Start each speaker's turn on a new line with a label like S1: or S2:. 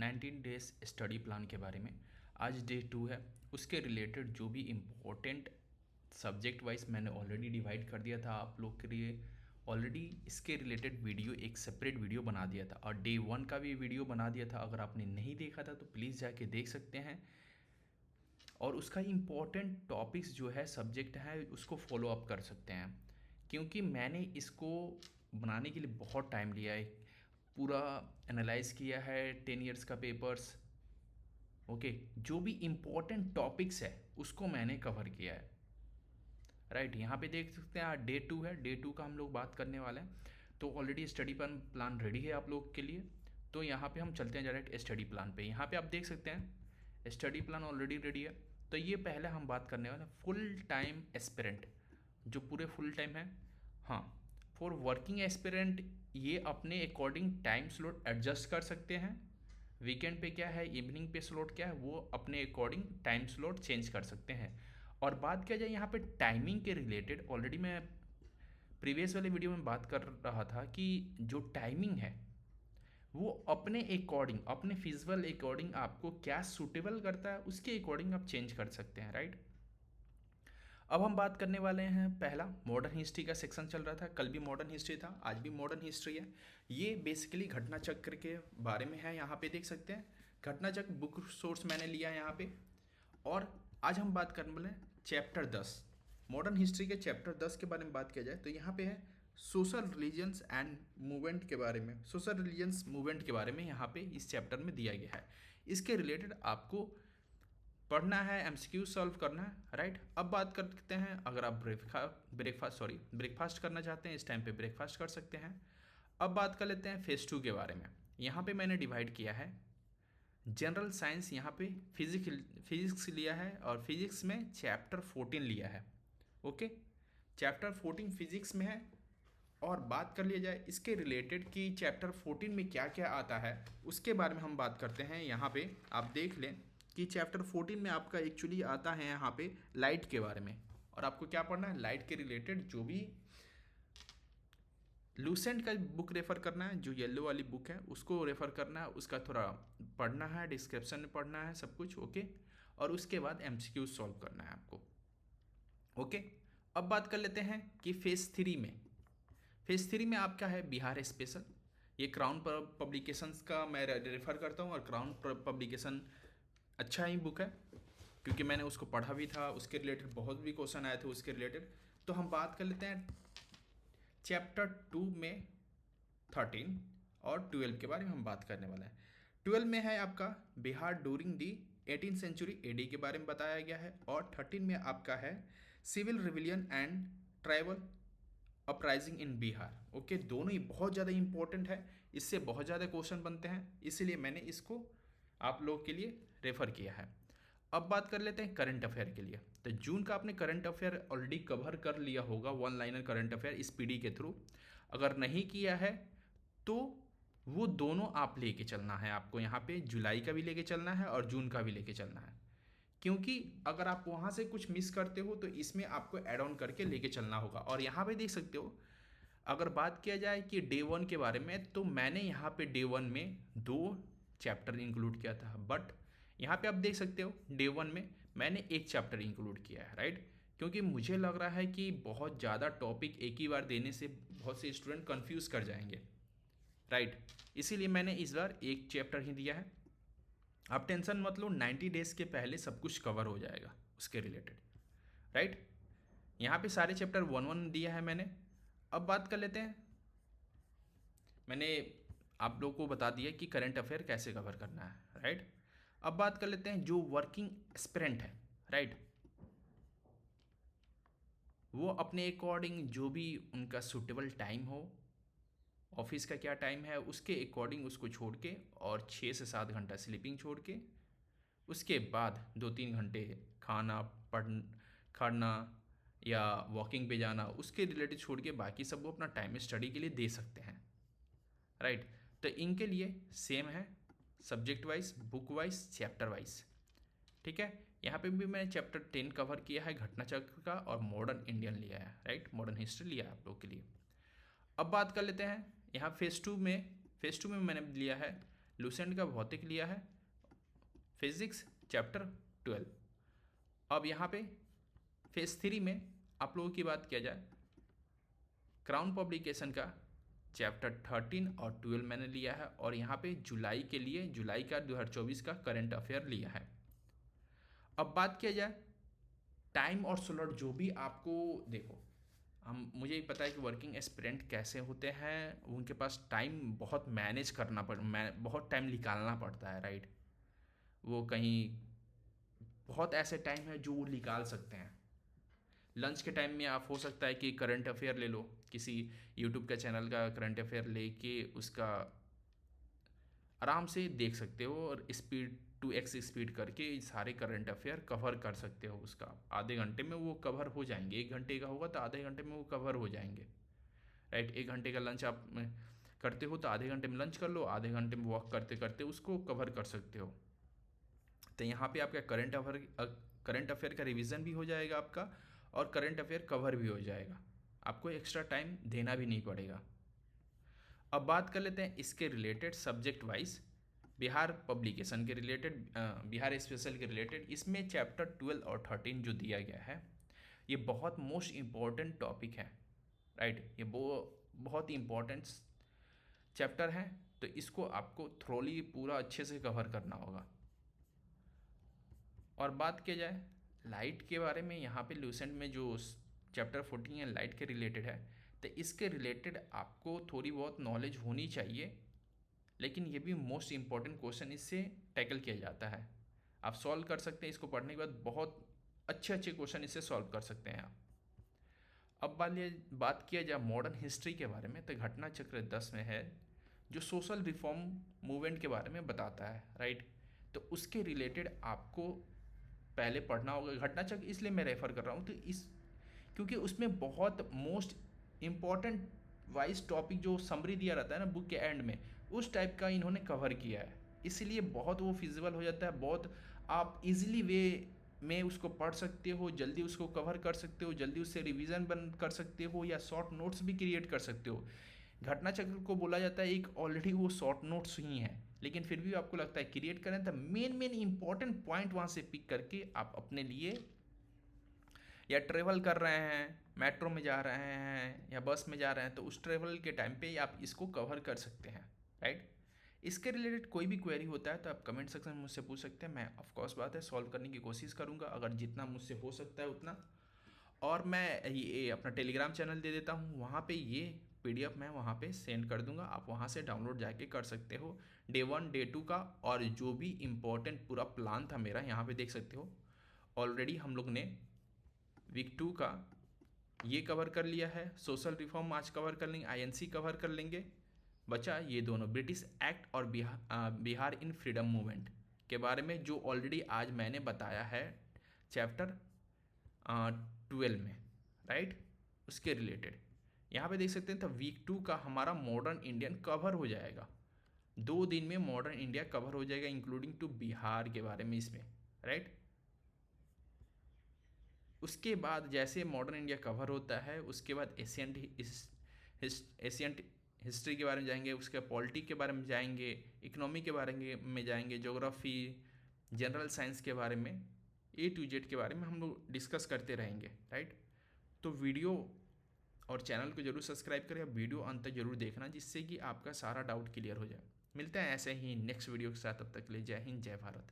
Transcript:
S1: 19 days study plan के बारे में। आज डे 2 है। उसके रिलेटेड जो भी इम्पोर्टेंट सब्जेक्ट वाइज मैंने ऑलरेडी डिवाइड कर दिया था आप लोग के लिए। ऑलरेडी इसके रिलेटेड वीडियो एक सेपरेट वीडियो बना दिया था और डे 1 का भी वीडियो बना दिया था। अगर आपने नहीं देखा था तो प्लीज़ जाके देख सकते हैं और उसका इम्पोर्टेंट टॉपिक्स जो है सब्जेक्ट है उसको फॉलो अप कर सकते हैं, क्योंकि मैंने इसको बनाने के लिए बहुत टाइम लिया है। पूरा एनालाइज किया है 10 इयर्स का पेपर्स। ओके, जो भी इम्पोर्टेंट टॉपिक्स है उसको मैंने कवर किया है। राइट, यहाँ पे देख सकते हैं आज डे 2 है। डे 2 का हम लोग बात करने वाले हैं। तो ऑलरेडी स्टडी प्लान रेडी है आप लोग के लिए। तो यहाँ पे हम चलते हैं डायरेक्ट स्टडी प्लान पे। यहाँ पे आप देख सकते हैं स्टडी प्लान ऑलरेडी रेडी है। तो ये पहले हम बात करने वाले हैं फुल टाइम एस्पिरेंट, जो पूरे फुल टाइम है। हाँ, फॉर वर्किंग एस्पिरेंट ये अपने अकॉर्डिंग टाइम स्लॉट एडजस्ट कर सकते हैं। वीकेंड पे क्या है, इवनिंग पे स्लॉट क्या है, वो अपने अकॉर्डिंग टाइम स्लॉट चेंज कर सकते हैं। और बात किया जाए यहाँ पे टाइमिंग के रिलेटेड, ऑलरेडी मैं प्रीवियस वाले वीडियो में बात कर रहा था कि जो टाइमिंग है वो अपने अकॉर्डिंग, अपने फिजिबल अकॉर्डिंग आपको क्या सूटेबल करता है उसके अकॉर्डिंग आप चेंज कर सकते हैं। राइट, अब हम बात करने वाले हैं पहला मॉडर्न हिस्ट्री का सेक्शन चल रहा था। कल भी मॉडर्न हिस्ट्री था, आज भी मॉडर्न हिस्ट्री है। ये बेसिकली घटना चक्र के बारे में है। यहाँ पे देख सकते हैं घटना चक्र बुक सोर्स मैंने लिया है यहाँ पे। और आज हम बात करने वाले हैं चैप्टर 10, मॉडर्न हिस्ट्री के चैप्टर 10 के बारे में बात किया जाए तो यहाँ पे है सोशल रिलीजन्स एंड मूवमेंट के बारे में। सोशल रिलीजन्स मूवमेंट के बारे में यहाँ पे इस चैप्टर में दिया गया है। इसके रिलेटेड आपको पढ़ना है, एमसीक्यू सॉल्व करना है। राइट, अब बात करते हैं अगर आप ब्रेकफास्ट करना चाहते हैं इस टाइम पे ब्रेकफास्ट कर सकते हैं। अब बात कर लेते हैं फेज 2 के बारे में। यहाँ पे मैंने डिवाइड किया है जनरल साइंस, यहाँ पे फिजिक्स लिया है और फिजिक्स में चैप्टर 14 लिया है। ओके, चैप्टर 14 फिजिक्स में है। और बात कर लिया जाए इसके रिलेटेड कि चैप्टर 14 में क्या क्या आता है उसके बारे में हम बात करते हैं। यहाँ पे आप देख लें कि चैप्टर 14 में आपका एक्चुअली आता है यहाँ पे लाइट के बारे में। और आपको क्या पढ़ना है, लाइट के रिलेटेड जो भी लूसेंट का बुक रेफ़र करना है, जो येलो वाली बुक है उसको रेफ़र करना है, उसका थोड़ा पढ़ना है, डिस्क्रिप्शन में पढ़ना है सब कुछ। ओके, और उसके बाद एमसीक्यू सॉल्व करना है आपको। ओके, अब बात कर लेते हैं कि फेज़ 3 में, फेज़ 3 में आपका है बिहार स्पेशल। ये क्राउन पब्लिकेशंस का मैं रेफ़र करता हूँ और क्राउन पब्लिकेशन अच्छा ही बुक है क्योंकि मैंने उसको पढ़ा भी था, उसके रिलेटेड बहुत भी क्वेश्चन आए थे उसके रिलेटेड। तो हम बात कर लेते हैं चैप्टर 2 में 13 और 12 के बारे में हम बात करने वाले हैं। 12 में है आपका Bihar during the 18th century AD के बारे में बताया गया है। और 13 में आपका है civil rebellion and tribal uprising in Bihar. Okay, दोनों ही बहुत ज़्यादा इंपॉर्टेंट है, इससे बहुत ज़्यादा क्वेश्चन बनते हैं, इसीलिए मैंने इसको आप लोग के लिए रेफ़र किया है। अब बात कर लेते हैं करंट अफेयर के लिए। तो जून का आपने करंट अफेयर ऑलरेडी कवर कर लिया होगा, वन लाइनर करंट अफेयर इस पीडी के थ्रू। अगर नहीं किया है तो वो दोनों आप लेके चलना है आपको। यहाँ पे जुलाई का भी लेके चलना है और जून का भी लेके चलना है, क्योंकि अगर आप वहाँ से कुछ मिस करते हो तो इसमें आपको ऐड ऑन करके लेके चलना होगा। और यहाँ पे देख सकते हो अगर बात किया जाए कि डे 1 के बारे में, तो मैंने यहाँ पे डे 1 में 2 चैप्टर इंक्लूड किया था, बट यहाँ पे आप देख सकते हो डे 1 में मैंने एक चैप्टर इंक्लूड किया है। राइट, क्योंकि मुझे लग रहा है कि बहुत ज़्यादा टॉपिक एक ही बार देने से बहुत से स्टूडेंट कन्फ्यूज़ कर जाएंगे। राइट, इसीलिए मैंने इस बार एक चैप्टर ही दिया है। आप टेंशन मत लो, 90 डेज़ के पहले सब कुछ कवर हो जाएगा उसके रिलेटेड। राइट, यहाँ पे सारे चैप्टर 1-1 दिया है मैंने। अब बात कर लेते हैं, मैंने आप लोगों को बता दिया कि करंट अफेयर कैसे कवर करना है। राइट, अब बात कर लेते हैं जो वर्किंग एस्पिरेंट है। राइट, वो अपने अकॉर्डिंग जो भी उनका सूटेबल टाइम हो, ऑफिस का क्या टाइम है उसके अकॉर्डिंग उसको छोड़ के और 6 से 7 घंटा स्लीपिंग छोड़ के उसके बाद 2-3 घंटे खाना या वॉकिंग पे जाना उसके रिलेटेड छोड़ के बाकी सब वो अपना टाइम स्टडी के लिए दे सकते हैं। राइट, तो इनके लिए सेम है subject wise, book wise, chapter wise. ठीक है, यहाँ पे भी मैंने चैप्टर 10 कवर किया है घटना चक्र का और मॉडर्न इंडियन लिया है। राइट, मॉडर्न हिस्ट्री लिया है आप लोग के लिए। अब बात कर लेते हैं यहाँ फेज़ 2 में मैंने लिया है लूसेंट का भौतिक लिया है, फिजिक्स चैप्टर 12। अब यहाँ पे फेज 3 में आप लोगों की बात किया जाए, क्राउन पब्लिकेशन का चैप्टर 13 और 12 मैंने लिया है, और यहाँ पे जुलाई के लिए जुलाई का 2024 का करंट अफेयर लिया है। अब बात किया जाए टाइम और स्लॉट, जो भी आपको देखो, हम मुझे ही पता है कि वर्किंग एस्पिरेंट कैसे होते हैं, उनके पास टाइम बहुत मैनेज करना बहुत टाइम निकालना पड़ता है, राइट। वो कहीं बहुत ऐसे टाइम है जो वो निकाल सकते हैं। लंच के टाइम में आप हो सकता है कि करंट अफेयर ले लो, किसी यूट्यूब का चैनल का करंट अफेयर लेके उसका आराम से देख सकते हो, और स्पीड 2x स्पीड करके सारे करंट अफेयर कवर कर सकते हो। उसका आधे घंटे में वो कवर हो जाएंगे, 1 घंटे का होगा तो आधे घंटे में वो कवर हो जाएंगे, राइट। 1 घंटे का लंच आप करते हो तो आधे घंटे में लंच कर लो, आधे घंटे में वॉक करते करते उसको कवर कर सकते हो। तो यहाँ पे आपका करंट अफेयर का रिवीजन भी हो जाएगा आपका, और करंट अफेयर कवर भी हो जाएगा, आपको एक्स्ट्रा टाइम देना भी नहीं पड़ेगा। अब बात कर लेते हैं इसके related subject wise, Bihar publication के रिलेटेड, बिहार स्पेशल के रिलेटेड। इसमें चैप्टर 12 और 13 जो दिया गया है, ये बहुत मोस्ट इम्पॉर्टेंट टॉपिक है, राइट। ये बहुत ही इम्पॉर्टेंट चैप्टर है, तो इसको आपको थ्रोली पूरा अच्छे से कवर करना होगा। और बात किया जाए लाइट के बारे में, यहाँ पे लूसेंट में जो चैप्टर 14 है लाइट के रिलेटेड है, तो इसके रिलेटेड आपको थोड़ी बहुत नॉलेज होनी चाहिए, लेकिन ये भी मोस्ट इम्पॉर्टेंट क्वेश्चन इससे टैकल किया जाता है। आप सॉल्व कर सकते हैं इसको पढ़ने के बाद, बहुत अच्छे अच्छे क्वेश्चन इससे सॉल्व कर सकते हैं आप। अब बात किया जाए मॉडर्न हिस्ट्री के बारे में, तो घटना चक्र 10 में है जो सोशल रिफॉर्म मूवमेंट के बारे में बताता है, राइट। तो उसके रिलेटेड आपको पहले पढ़ना होगा। घटना चक्र इसलिए मैं रेफ़र कर रहा हूँ तो क्योंकि उसमें बहुत मोस्ट इम्पॉर्टेंट वाइज टॉपिक जो समरी दिया रहता है ना बुक के एंड में, उस टाइप का इन्होंने कवर किया है, इसीलिए बहुत वो फिजिबल हो जाता है, बहुत आप इजीली वे में उसको पढ़ सकते हो, जल्दी उसको कवर कर सकते हो, जल्दी उससे रिवीजन कर सकते हो, या शॉर्ट नोट्स भी क्रिएट कर सकते हो। घटना चक्र को बोला जाता है एक ऑलरेडी वो शॉर्ट नोट्स ही हैं, लेकिन फिर भी आपको लगता है क्रिएट करें तो मेन इंपॉर्टेंट पॉइंट वहाँ से पिक करके आप अपने लिए, या ट्रेवल कर रहे हैं, मेट्रो में जा रहे हैं या बस में जा रहे हैं, तो उस ट्रेवल के टाइम पे आप इसको कवर कर सकते हैं, राइट। इसके रिलेटेड कोई भी क्वेरी होता है तो आप कमेंट सेक्शन में मुझसे पूछ सकते हैं, मैं ऑफकोर्स बात है सॉल्व करने की कोशिश करूँगा अगर जितना मुझसे हो सकता है उतना। और मैं ये अपना टेलीग्राम चैनल दे देता हूँ, वहाँ पे ये PDF मैं वहाँ पे सेंड कर दूँगा, आप वहाँ से डाउनलोड जाके कर सकते हो डे 1 डे 2 का। और जो भी इम्पोर्टेंट पूरा प्लान था मेरा, यहाँ पे देख सकते हो ऑलरेडी हम लोग ने वीक 2 का ये कवर कर लिया है, सोशल रिफॉर्म आज कवर कर लेंगे, INC कवर कर लेंगे, बचा ये दोनों ब्रिटिश एक्ट और बिहार इन फ्रीडम मूवमेंट के बारे में, जो ऑलरेडी आज मैंने बताया है चैप्टर 12 में, राइट। उसके रिलेटेड यहाँ पे देख सकते हैं, तो वीक 2 का हमारा मॉडर्न इंडियन कवर हो जाएगा, 2 दिन में मॉडर्न इंडिया कवर हो जाएगा, इंक्लूडिंग टू बिहार के बारे में इसमें, राइट। उसके बाद जैसे मॉडर्न इंडिया कवर होता है, उसके बाद एशियंट हिस्ट्री के बारे में जाएंगे, उसके पॉलिटी के बारे में जाएंगे, इकोनॉमी के बारे में जाएंगे, ज्योग्राफी, जनरल साइंस के बारे में, A to Z के बारे में हम लोग डिस्कस करते रहेंगे, राइट। तो वीडियो और चैनल को जरूर सब्सक्राइब करें, वीडियो अंत तक जरूर देखना, जिससे कि आपका सारा डाउट क्लियर हो जाए। मिलते हैं ऐसे ही नेक्स्ट वीडियो के साथ, तब तक के लिए जय हिंद जय भारत।